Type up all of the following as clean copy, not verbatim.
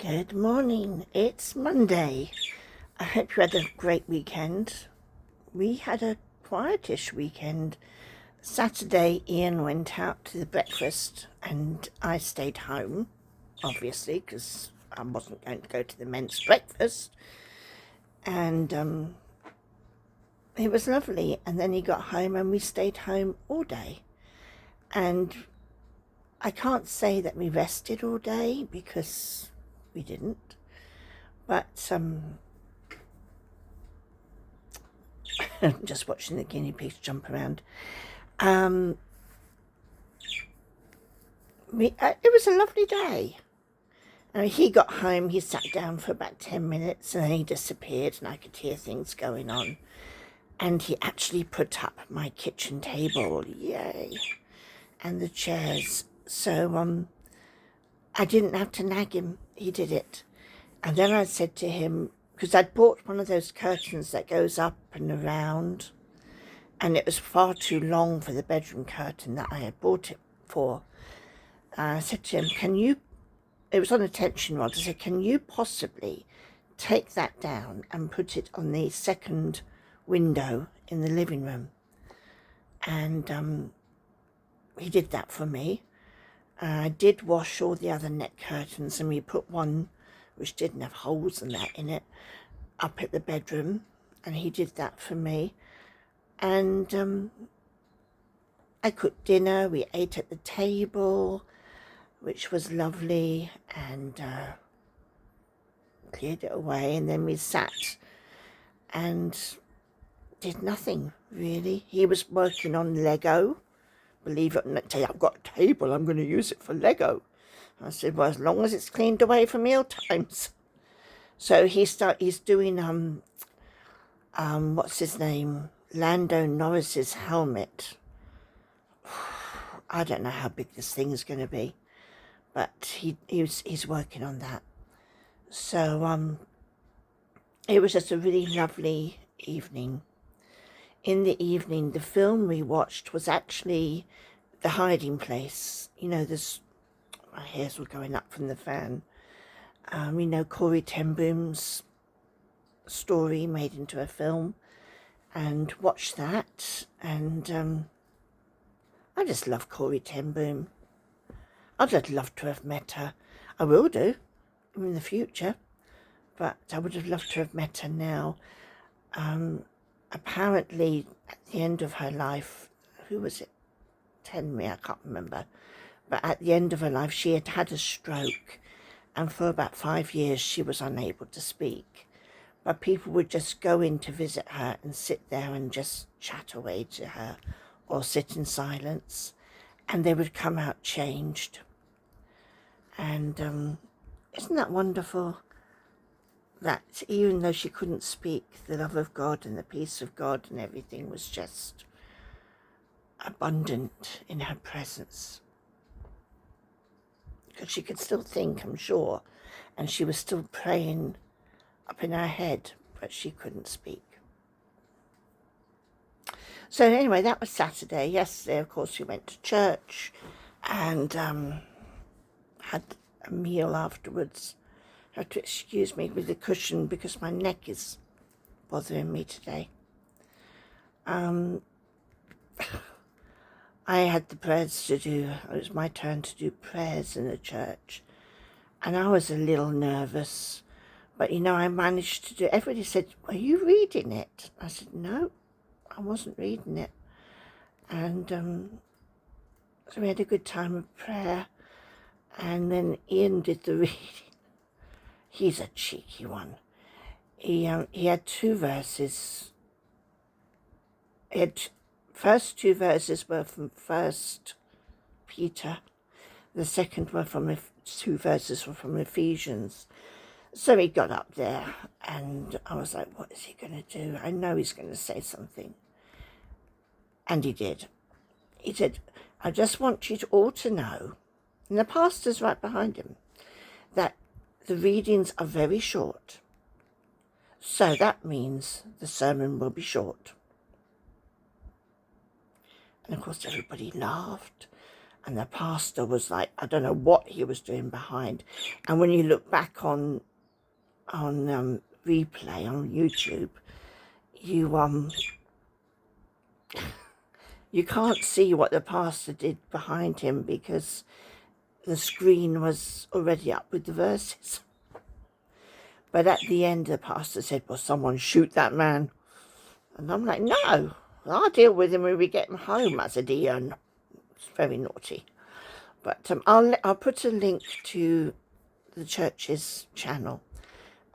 Good morning. It's Monday. I hope you had a great weekend. We had a quietish weekend. Saturday, Ian went out to the breakfast and I stayed home, obviously, because I wasn't going to go to the men's breakfast. And it was lovely. And then he got home and we stayed home all day. And I can't say that we rested all day because we didn't. But just watching the guinea pigs jump around. It was a lovely day. He got home, he sat down for about 10 minutes and then he disappeared and I could hear things going on. And he actually put up my kitchen table, yay, and the chairs. So I didn't have to nag him, he did it. And then I said to him, because I'd bought one of those curtains that goes up and around, and it was far too long for the bedroom curtain that I had bought it for. I said to him, it was on a tension rod, I said, can you possibly take that down and put it on the second window in the living room? And he did that for me. I did wash all the other net curtains and we put one which didn't have holes and that in it up at the bedroom, and he did that for me. And I cooked dinner, we ate at the table, which was lovely, and cleared it away, and then we sat and did nothing really. He was working on Lego. Believe it or not, I've got a table, I'm going to use it for Lego. I said, well, as long as it's cleaned away for meal times. So he's doing what's his name, Lando Norris's helmet. I don't know how big this thing is going to be, but he's working on that. So it was just a really lovely evening. In the evening, the film we watched was actually The Hiding Place. You know, my hairs were going up from the fan. You know, Corey ten Boom's story made into a film, and watched that. And I just love Corey ten Boom. I'd just love to have met her. I will do in the future, but I would have loved to have met her now. Apparently, at the end of her life, who was it? Me, I can't remember. But at the end of her life, she had had a stroke, and for about 5 years, she was unable to speak. But people would just go in to visit her and sit there and just chat away to her, or sit in silence, and they would come out changed. And isn't that wonderful? That even though she couldn't speak, the love of God and the peace of God and everything was just abundant in her presence. Because she could still think, I'm sure, and she was still praying up in her head, but she couldn't speak. So anyway, that was Saturday. Yesterday, of course, we went to church and had a meal afterwards. I had to excuse me with the cushion because my neck is bothering me today. I had the prayers to do. It was my turn to do prayers in the church, and I was a little nervous, but you know, I managed to do. Everybody said, are you reading it? I said, no, I wasn't reading it. And so we had a good time of prayer, and then Ian did the reading. He's a cheeky one. He had 2 verses. First 2 verses were from 1 Peter. The second were from 2 verses were from Ephesians. So he got up there, and I was like, what is he going to do? I know he's going to say something. And he did. He said, I just want you all to know, and the pastor's right behind him, that the readings are very short. So that means the sermon will be short. And of course everybody laughed. And the pastor was like, I don't know what he was doing behind. And when you look back on replay on YouTube, you can't see what the pastor did behind him because the screen was already up with the verses. But at the end, the pastor said, well, someone shoot that man. And I'm like, no, I'll deal with him when we get him home, as a Dion. It's very naughty. But I'll put a link to the church's channel.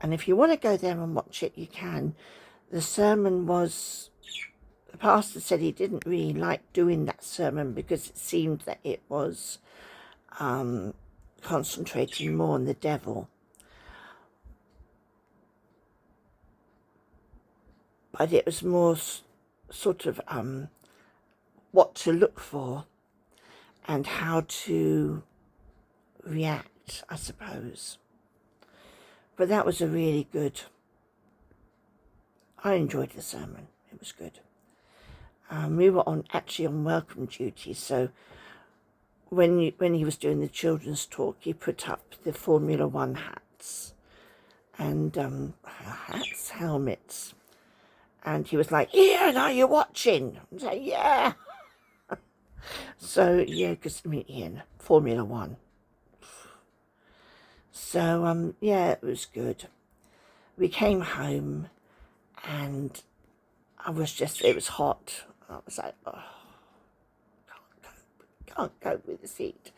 And if you want to go there and watch it, you can. The sermon was, the pastor said he didn't really like doing that sermon because it seemed that it was concentrating more on the devil. But it was more sort of what to look for and how to react, I suppose. But that was a really good, I enjoyed the sermon. It was good. We were actually on welcome duty, so when he was doing the children's talk, he put up the Formula One hats and helmets. And he was like, Ian, are you watching? I was like, yeah. So, yeah, because, I mean, Ian, Formula One. So, yeah, it was good. We came home and it was hot. I was like, oh, can't cope with the heat.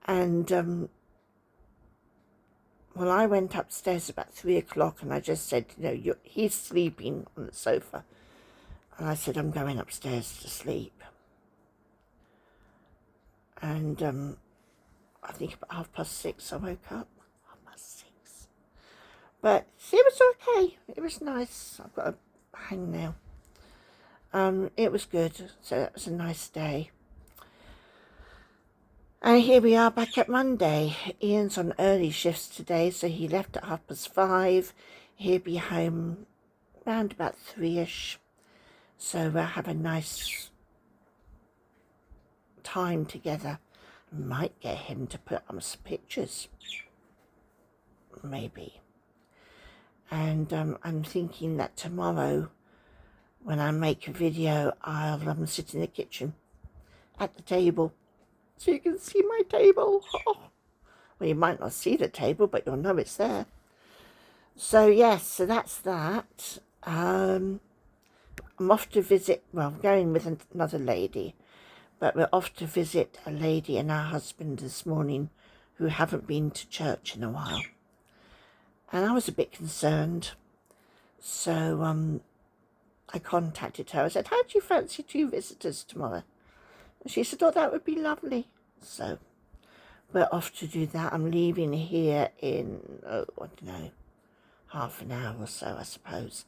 And, well, I went upstairs about 3 o'clock and I just said, he's sleeping on the sofa. And I said, I'm going upstairs to sleep. And I think about 6:30 I woke up. 6:30. But it was okay. It was nice. I've got a hangnail. It was good. So that was a nice day. And here we are back at Monday. Ian's on early shifts today, so he left at 5:30. He'll be home around about 3ish. So we'll have a nice time together. Might get him to put on some pictures. Maybe. And I'm thinking that tomorrow, when I make a video, I'll sit in the kitchen at the table. So you can see my table. Oh. Well, you might not see the table, but you'll know it's there. So, yes, so that's that. I'm off to visit, well, I'm going with another lady, but we're off to visit a lady and her husband this morning who haven't been to church in a while. And I was a bit concerned. So, I contacted her. I said, how do you fancy 2 visitors tomorrow? And she said, oh, that would be lovely. So we're off to do that. I'm leaving here in, I don't know, half an hour or so, I suppose.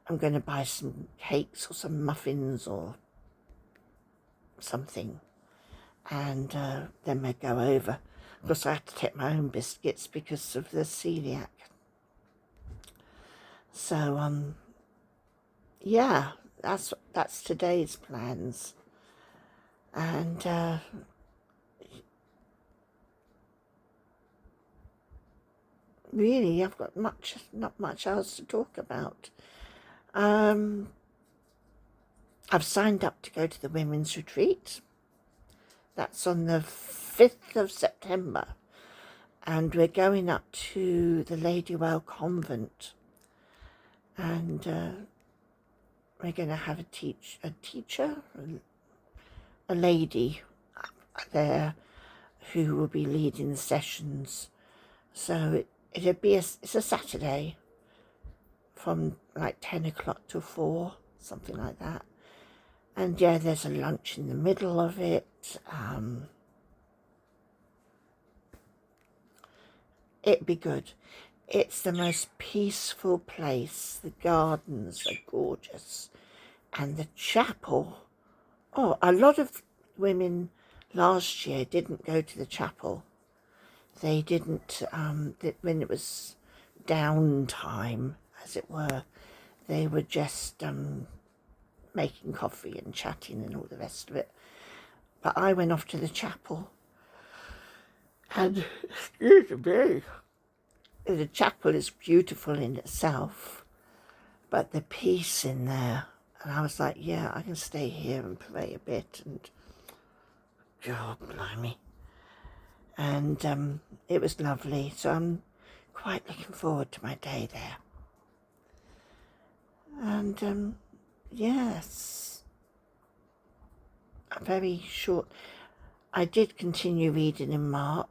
I'm going to buy some cakes or some muffins or something. And then we'll go over. Of course, I have to take my own biscuits because of the celiac. So, yeah, that's today's plans. And really, I've got not much else to talk about. I've signed up to go to the women's retreat. That's on the 5th of September. And we're going up to the Ladywell Convent. And we're going to have a teacher, a lady there who will be leading the sessions. So it's a Saturday from like 10 o'clock till 4, something like that. And yeah, there's a lunch in the middle of it. It'd be good. It's the most peaceful place. The gardens are gorgeous. And the chapel. Oh, a lot of women last year didn't go to the chapel. They didn't, when it was downtime, as it were, they were just making coffee and chatting and all the rest of it. But I went off to the chapel, and excuse me, the chapel is beautiful in itself, but the peace in there. And I was like, yeah, I can stay here and pray a bit, and God blimey. And it was lovely, so I'm quite looking forward to my day there. And yes, a very short. I did continue reading in Mark,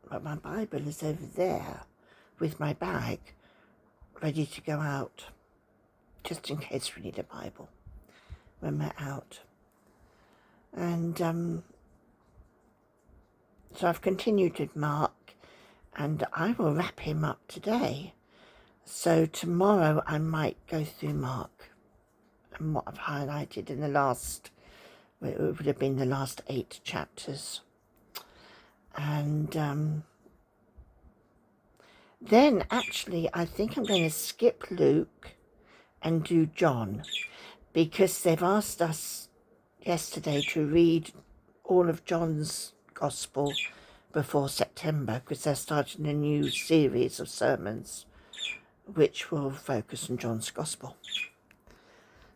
but my Bible is over there with my bag, ready to go out, just in case we need a Bible when we're out. And so I've continued with Mark, and I will wrap him up today. So tomorrow I might go through Mark and what I've highlighted in the last, it would have been the last 8 chapters. And then actually I think I'm going to skip Luke and do John, because they've asked us yesterday to read all of John's Gospel before September, because they're starting a new series of sermons which will focus on John's Gospel.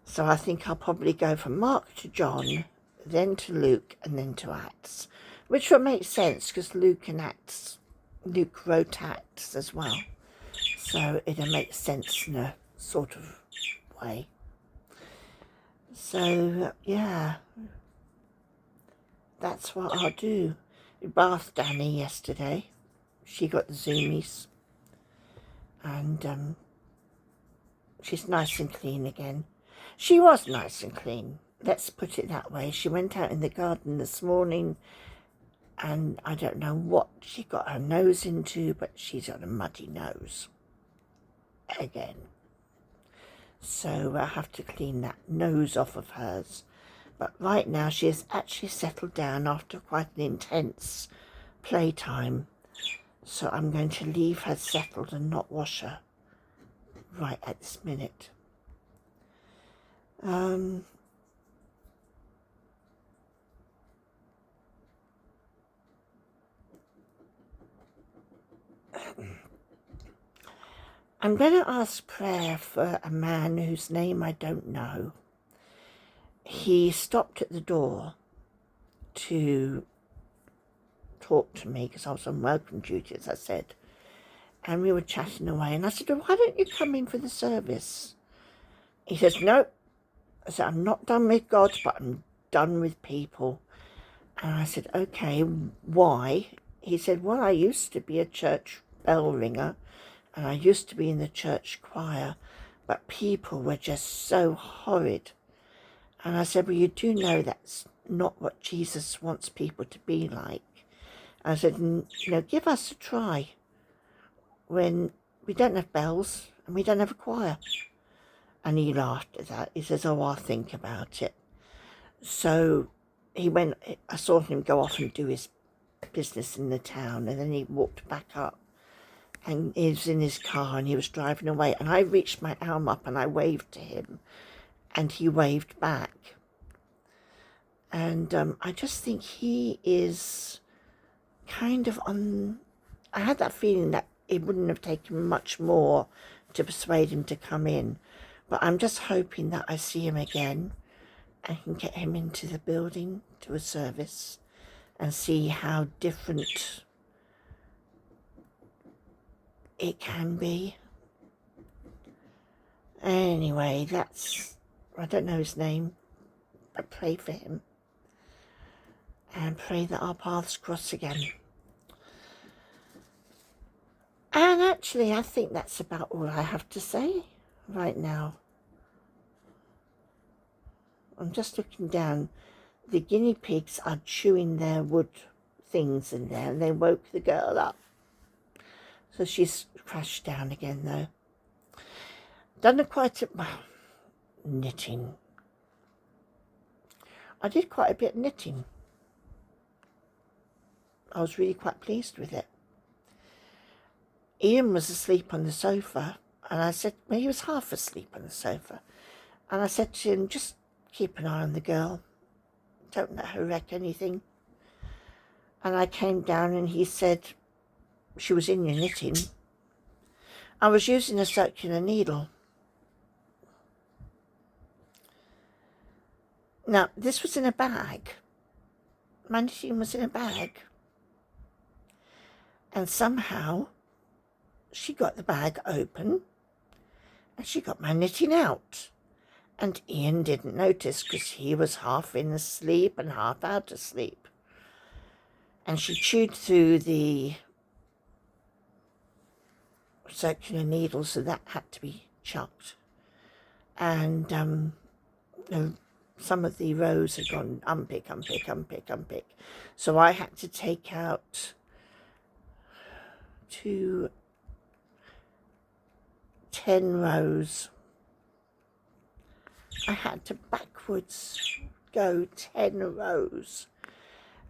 So I think I'll probably go from Mark to John, then to Luke, and then to Acts, which will make sense because Luke wrote Acts as well. So it'll make sense in a sort of way. So, yeah, that's what I'll do. We bathed Danny yesterday. She got the zoomies. And she's nice and clean again. She was nice and clean, let's put it that way. She went out in the garden this morning, and I don't know what she got her nose into, but she's got a muddy nose again. So I have to clean that nose off of hers. But right now she has actually settled down after quite an intense playtime. So I'm going to leave her settled and not wash her right at this minute. I'm going to ask prayer for a man whose name I don't know. He stopped at the door to talk to me because I was on welcome duty, as I said. And we were chatting away, and I said, well, why don't you come in for the service? He says, no. I said, I'm not done with God, but I'm done with people. And I said, okay, why? He said, well, I used to be a church bell ringer, and I used to be in the church choir, but people were just so horrid. And I said, well, you do know that's not what Jesus wants people to be like. I said, give us a try when we don't have bells and we don't have a choir. And he laughed at that. He says, oh, I'll think about it. So he went, I saw him go off and do his business in the town, and then he walked back up, and he was in his car and he was driving away, and I reached my arm up and I waved to him, and he waved back. And I just think he is kind of on, I had that feeling that it wouldn't have taken much more to persuade him to come in. But I'm just hoping that I see him again and can get him into the building to a service and see how different it can be. Anyway, I don't know his name, but pray for him. And pray that our paths cross again. And actually, I think that's about all I have to say right now. I'm just looking down. The guinea pigs are chewing their wood things in there, and they woke the girl up. So she's crashed down again, though. Done knitting. I did quite a bit of knitting. I was really quite pleased with it. Ian was asleep on the sofa, and I said, well, he was half asleep on the sofa. And I said to him, just keep an eye on the girl. don't let her wreck anything. And I came down and he said, she was in your knitting. I was using a circular needle. Now, this was in a bag. My knitting was in a bag. And somehow she got the bag open and she got my knitting out. And Ian didn't notice because he was half in asleep and half out of sleep. And she chewed through the circular needle, so that had to be chucked. And some of the rows had gone unpick. So I had to take out 10 rows. I had to backwards go 10 rows.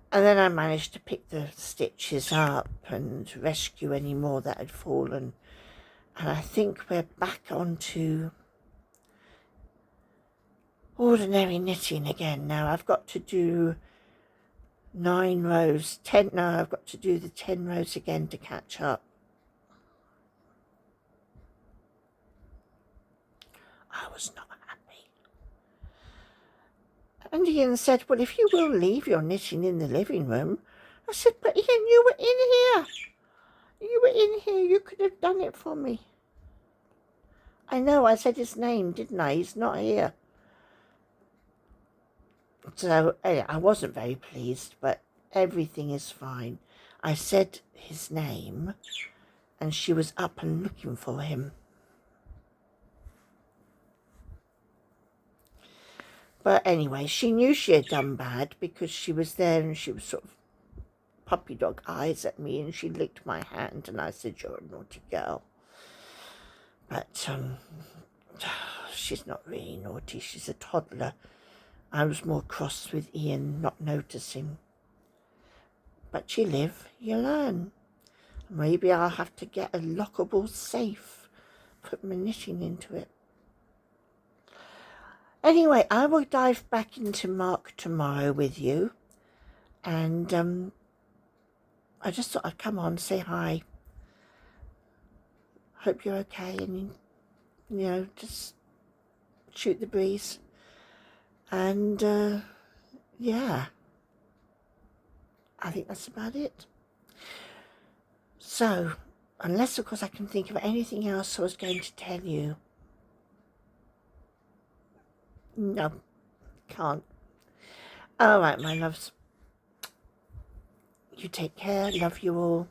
And then I managed to pick the stitches up and rescue any more that had fallen. And I think we're back onto ordinary knitting again now. I've got to do 9 rows, 10, no, I've got to do the 10 rows again to catch up. I was not happy. And Ian said, well, if you will leave your knitting in the living room. I said, but Ian, you were in here. You were in here. You could have done it for me. I know, I said his name, didn't I? He's not here. So I wasn't very pleased, but everything is fine. I said his name, and she was up and looking for him. But anyway, she knew she had done bad because she was there and she was sort of puppy dog eyes at me, and she licked my hand, and I said, you're a naughty girl. But she's not really naughty. She's a toddler. I was more cross with Ian not noticing. But you live, you learn. Maybe I'll have to get a lockable safe, put my knitting into it. Anyway, I will dive back into Mark tomorrow with you. And I just thought I'd come on, say hi. Hope you're okay, and just shoot the breeze. And yeah, I think that's about it. So, unless of course I can think of anything else I was going to tell you. No, can't. All right, my loves. You take care. Love you all.